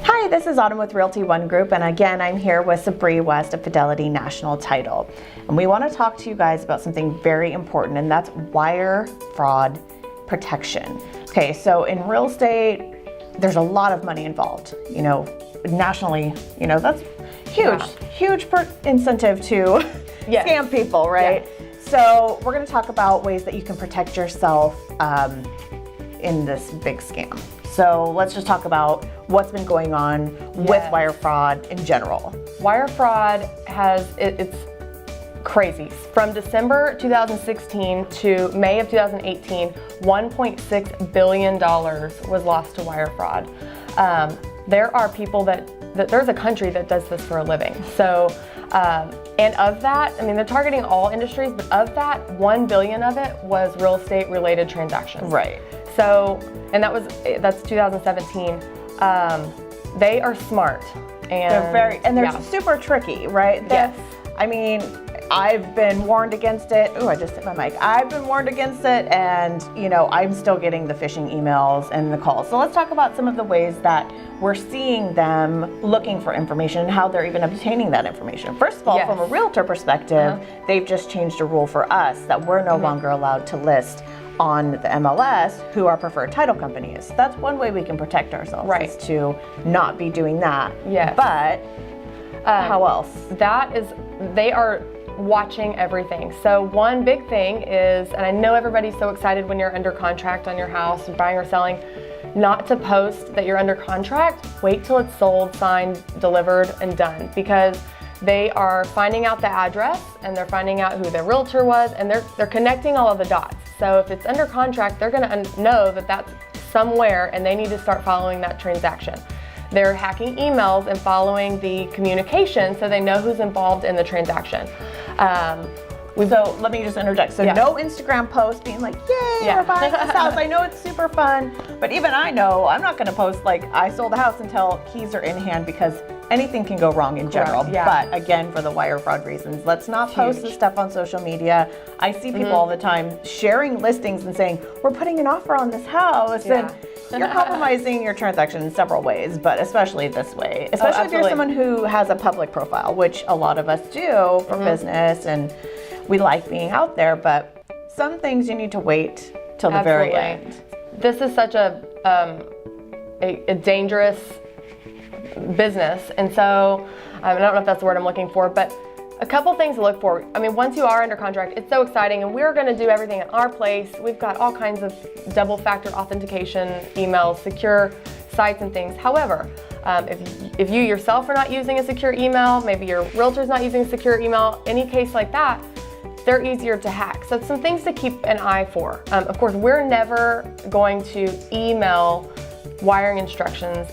Hi, this is Autumn with Realty One Group, and again, I'm here with Sabre West of Fidelity National Title. And we want to talk to you guys about something very important, and that's wire fraud protection. Okay, so in real estate, there's a lot of money involved. Nationally, that's huge incentive to scam people, right? Yeah. So we're going to talk about ways that you can protect yourself in this big scam. So let's just talk about what's been going on with wire fraud in general. Wire fraud it's crazy. From December 2016 to May of 2018, $1.6 billion was lost to wire fraud. There are people there's a country that does this for a living. So, and of that, they're targeting all industries, but of that, 1 billion of it was real estate related transactions. Right. So, and that's 2017. They are smart, and they're super tricky, right? Yes. I've been warned against it. Oh, I just hit my mic. I've been warned against it, and I'm still getting the phishing emails and the calls. So let's talk about some of the ways that we're seeing them looking for information and how they're even obtaining that information. First of all, from a realtor perspective, they've just changed a rule for us that we're no longer allowed to list on the MLS who our preferred title company is. That's one way we can protect ourselves, is to not be doing that. Yes. But how else? They are watching everything. So one big thing is, and I know everybody's so excited when you're under contract on your house, buying or selling, not to post that you're under contract. Wait till it's sold, signed, delivered, and done, because they are finding out the address and they're finding out who the realtor was, and they're connecting all of the dots. So if it's under contract, they're going to know that that's somewhere, and they need to start following that transaction. They're hacking emails and following the communication so they know who's involved in the transaction. So let me just interject. So no Instagram post being like, yay, we're buying this house. I know it's super fun, but even I know I'm not going to post like I sold the house until keys are in hand, because anything can go wrong in general. But again, for the wire fraud reasons, let's not post this stuff on social media. I see people all the time sharing listings and saying, we're putting an offer on this house. And you're compromising your transaction in several ways, but especially this way. Especially if you're someone who has a public profile, which a lot of us do for business, and we like being out there, but some things you need to wait till the very end. This is such a dangerous business, and so I don't know if that's the word I'm looking for, but a couple things to look for. Once you are under contract, it's so exciting, and we're going to do everything at our place. We've got all kinds of double factor authentication emails, secure sites and things. However, if you yourself are not using a secure email, maybe your realtor's not using a secure email, any case like that, they're easier to hack. So some things to keep an eye for. Of course, we're never going to email wiring instructions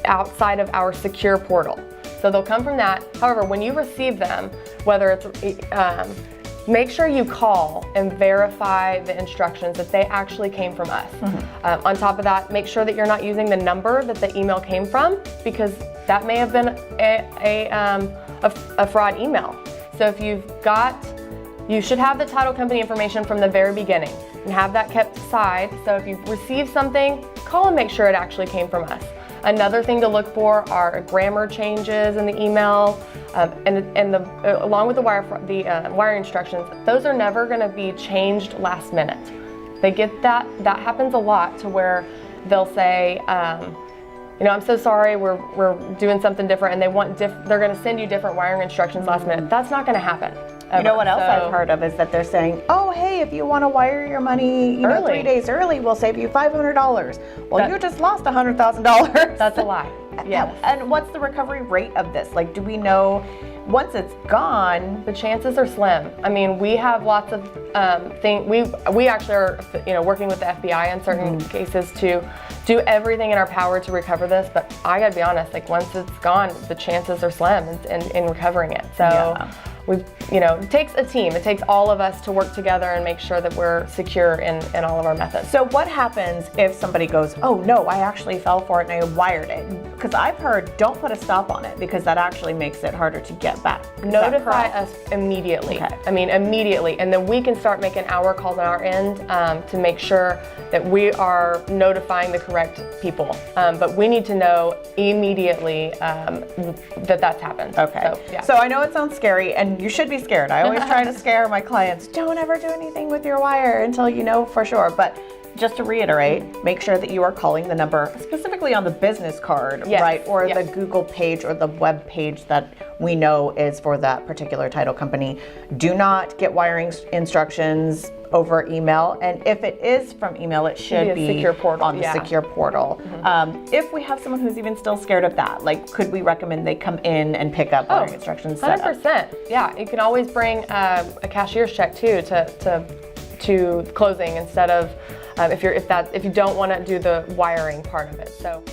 outside of our secure portal. So they'll come from that. However, when you receive them, whether it's, make sure you call and verify the instructions that they actually came from us. On top of that, make sure that you're not using the number that the email came from, because that may have been a fraud email. So if you should have the title company information from the very beginning and have that kept aside. So if you receive something, call and make sure it actually came from us. Another thing to look for are grammar changes in the email, along with the wire instructions. Those are never going to be changed last minute. They get that happens a lot, to where they'll say, I'm so sorry, we're doing something different, and they're going to send you different wiring instructions last minute. That's not going to happen. You know what else I've heard of is that they're saying, oh, hey, if you want to wire your money 3 days early, we'll save you $500. Well, you just lost $100,000. That's a lie. Yes. And what's the recovery rate of this? Like, do we know once it's gone? The chances are slim. We have lots of things. We actually are, working with the FBI in certain cases to do everything in our power to recover this. But I got to be honest, once it's gone, the chances are slim in recovering it. So. it takes a team. It takes all of us to work together and make sure that we're secure in all of our methods. So what happens if somebody goes, oh no, I actually fell for it and I wired it? Because I've heard, don't put a stop on it because that actually makes it harder to get back. Notify us immediately. Okay. I mean, immediately. And then we can start making our calls on our end to make sure that we are notifying the correct people. But we need to know immediately that that's happened. Okay. So I know it sounds scary, and you should be scared. I always try to scare my clients. Don't ever do anything with your wire until you know for sure. But just to reiterate, make sure that you are calling the number specifically on the business card, right? Or the Google page or the web page that we know is for that particular title company. Do not get wiring instructions over email. And if it is from email, it should be secure portal. on the secure portal. If we have someone who's even still scared of that, like, could we recommend they come in and pick up wiring instructions? 100%. Yeah, you can always bring a cashier's check too to closing instead of if you don't want to do the wiring part of it. So.